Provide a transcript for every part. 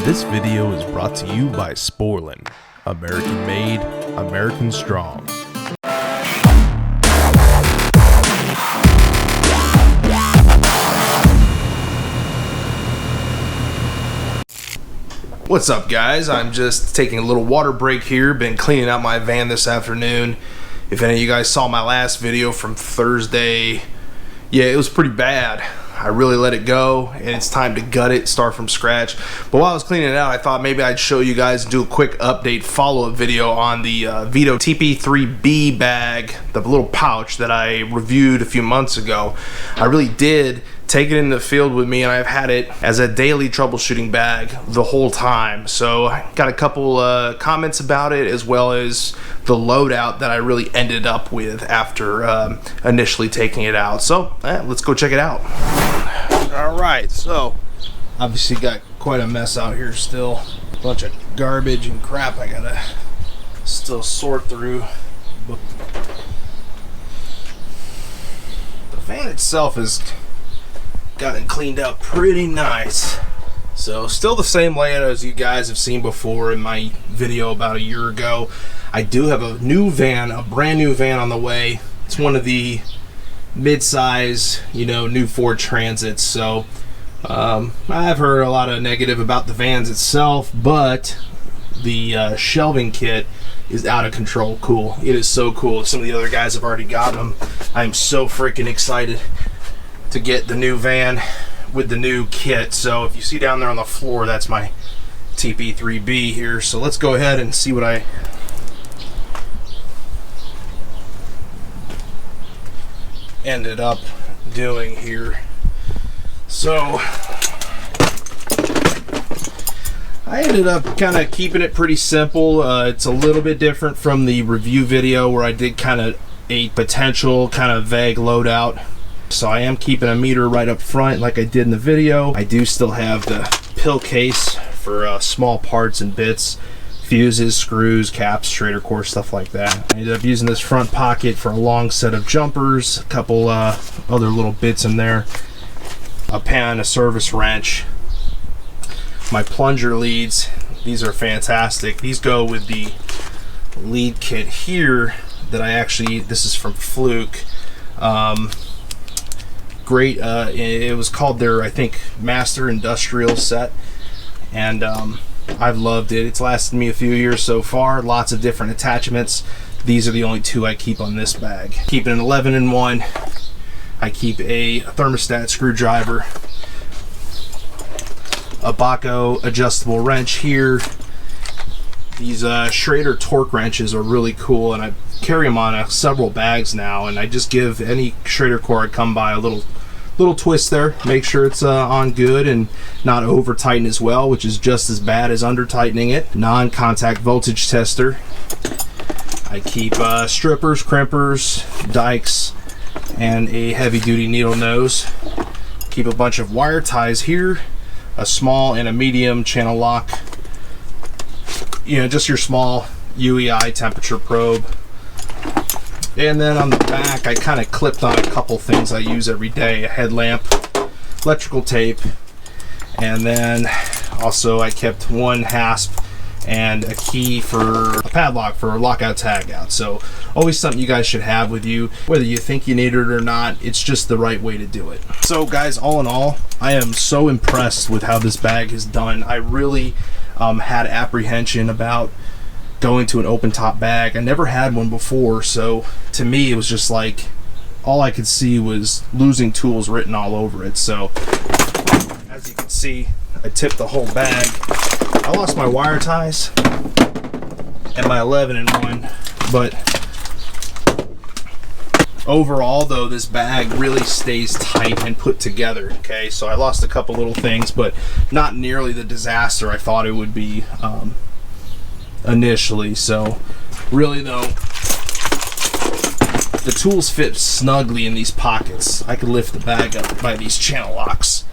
This video is brought to you by Sporlan, American made, American strong. What's up, guys? I'm just taking a little water break here. Been cleaning out my van this afternoon. If any of you guys saw my last video from Thursday, yeah, it was pretty bad. I really let it go, and it's time to gut it, start from scratch. But while I was cleaning it out, I thought maybe I'd show you guys and do a quick update follow-up video on the Veto TP3B bag, the little pouch that I reviewed a few months ago. I really did take it in the field with me, and I've had it as a daily troubleshooting bag the whole time. So I got a couple comments about it, as well as the loadout that I really ended up with after initially taking it out. So let's go check it out. All right, so obviously got quite a mess out here still. A bunch of garbage and crap I gotta still sort through. But the van itself is gotten cleaned up pretty nice. So still the same layout as you guys have seen before in my video about a year ago. I do have a new van, a brand new van on the way. It's one of the mid-size, new Ford Transits. So I've heard a lot of negative about the vans itself, but the shelving kit is out of control cool. It is so cool. Some of the other guys have already got them. I'm so freaking excited to get the new van with the new kit. So if you see down there on the floor, that's my TP3B here. So let's go ahead and see what I ended up doing here. So I ended up kind of keeping it pretty simple. It's a little bit different from the review video where I did kind of a potential kind of vague loadout. So I am keeping a meter right up front like I did in the video. I do still have the pill case for small parts and bits, fuses, screws, caps, Schrader core, stuff like that. I ended up using this front pocket for a long set of jumpers, a couple other little bits in there, a pan, a service wrench, my plunger leads. These are fantastic. These go with the lead kit here that I actually, this is from Fluke. Great. It was called their, I think, Master Industrial set, and I've loved it. It's lasted me a few years so far. Lots of different attachments. These are the only two I keep on this bag. Keep an 11-in-1. I keep a thermostat screwdriver, a Baco adjustable wrench here. These Schrader torque wrenches are really cool, and I carry them on several bags now, and I just give any Schrader core I come by a little twist there, make sure it's on good and not over tighten as well, which is just as bad as under tightening it. Non-contact voltage tester. I keep strippers, crimpers, dikes, and a heavy duty needle nose. Keep a bunch of wire ties here, a small and a medium channel lock, just your small UEI temperature probe. And then on the back, I kind of clipped on a couple things I use every day: a headlamp, electrical tape, and then also I kept one hasp and a key for a padlock for lockout tagout. So always something you guys should have with you, whether you think you need it or not. It's just the right way to do it. So guys, all in all, I am so impressed with how this bag is done. I really had apprehension about going to an open top bag. I never had one before, so to me it was just like all I could see was losing tools written all over it. So as you can see, I tipped the whole bag. I lost my wire ties and my 11-in-1, but overall though, this bag really stays tight and put together. Okay, so I lost a couple little things, but not nearly the disaster I thought it would be initially. So really though, the tools fit snugly in these pockets. I could lift the bag up by these channel locks.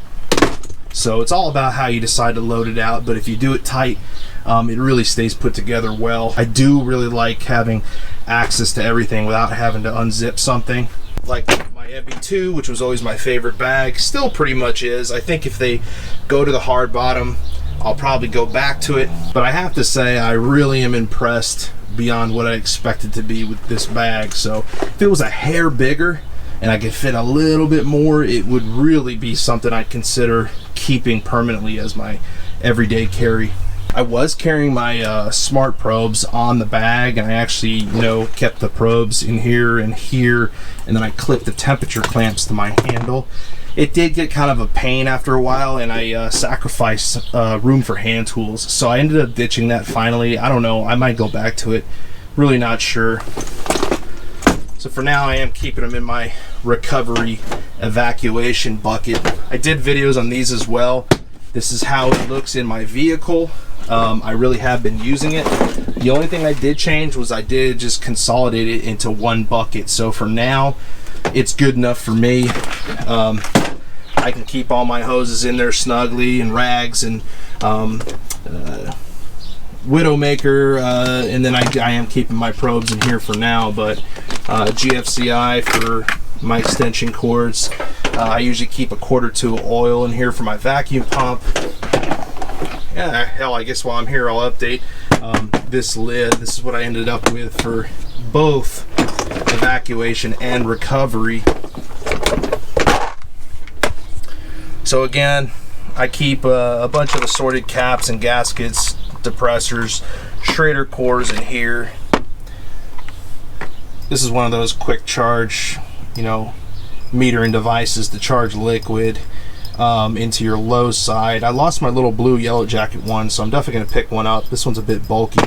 So it's all about how you decide to load it out, but if you do it tight, it really stays put together well. I do really like having access to everything without having to unzip something. Like my MB2, which was always my favorite bag, still pretty much is. I think if they go to the hard bottom I'll probably go back to it. But I have to say, I really am impressed beyond what I expected to be with this bag. So if it was a hair bigger and I could fit a little bit more, it would really be something I'd consider keeping permanently as my everyday carry. I was carrying my smart probes on the bag, and I actually, kept the probes in here and here, and then I clipped the temperature clamps to my handle. It did get kind of a pain after a while, and I sacrificed room for hand tools, so I ended up ditching that finally. I don't know, I might go back to it, really not sure. So for now, I am keeping them in my recovery evacuation bucket. I did videos on these as well. This is how it looks in my vehicle. I really have been using it. The only thing I did change was I did just consolidate it into one bucket. So for now, it's good enough for me. I can keep all my hoses in there snugly, and rags, and Widowmaker, and then I am keeping my probes in here for now, but GFCI for my extension cords. I usually keep a quart or two of oil in here for my vacuum pump. Yeah, hell, I guess while I'm here, I'll update this lid. This is what I ended up with for both evacuation and recovery. So again, I keep a bunch of assorted caps and gaskets, depressors, Schrader cores in here. This is one of those quick charge, metering devices to charge liquid into your low side. I lost my little blue yellow jacket one, so I'm definitely going to pick one up. This one's a bit bulky.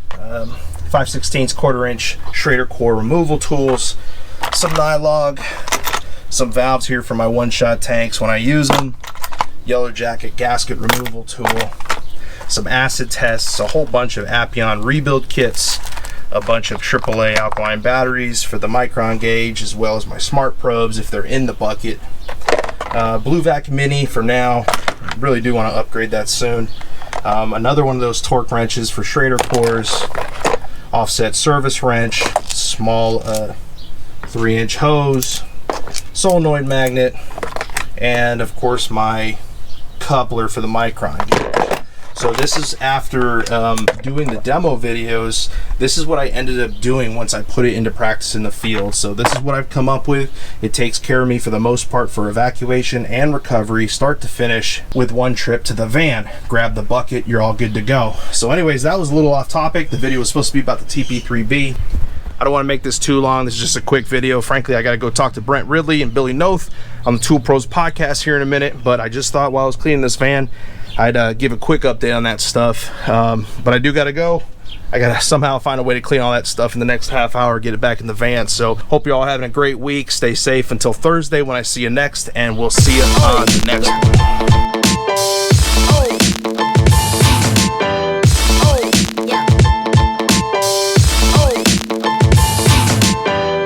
5/16 1/4" Schrader core removal tools, some nylog, some valves here for my one-shot tanks when I use them, yellow jacket gasket removal tool, some acid tests, a whole bunch of Appion rebuild kits, a bunch of AAA alkaline batteries for the micron gauge, as well as my smart probes if they're in the bucket. Blue Vac Mini for now. Really do want to upgrade that soon. Another one of those torque wrenches for Schrader cores, offset service wrench, small 3-inch hose, solenoid magnet, and of course my coupler for the micron gauge. So this is after doing the demo videos. This is what I ended up doing once I put it into practice in the field. So this is what I've come up with. It takes care of me for the most part for evacuation and recovery, start to finish, with one trip to the van. Grab the bucket, you're all good to go. So anyways, that was a little off topic. The video was supposed to be about the TP3B. I don't want to make this too long. This is just a quick video. Frankly, I got to go talk to Brent Ridley and Billy Noth on the Tool Pros podcast here in a minute. But I just thought while I was cleaning this van, I'd give a quick update on that stuff. But I do got to go. I got to somehow find a way to clean all that stuff in the next half hour, get it back in the van. So hope you're all having a great week. Stay safe until Thursday when I see you next. And we'll see you on the next one.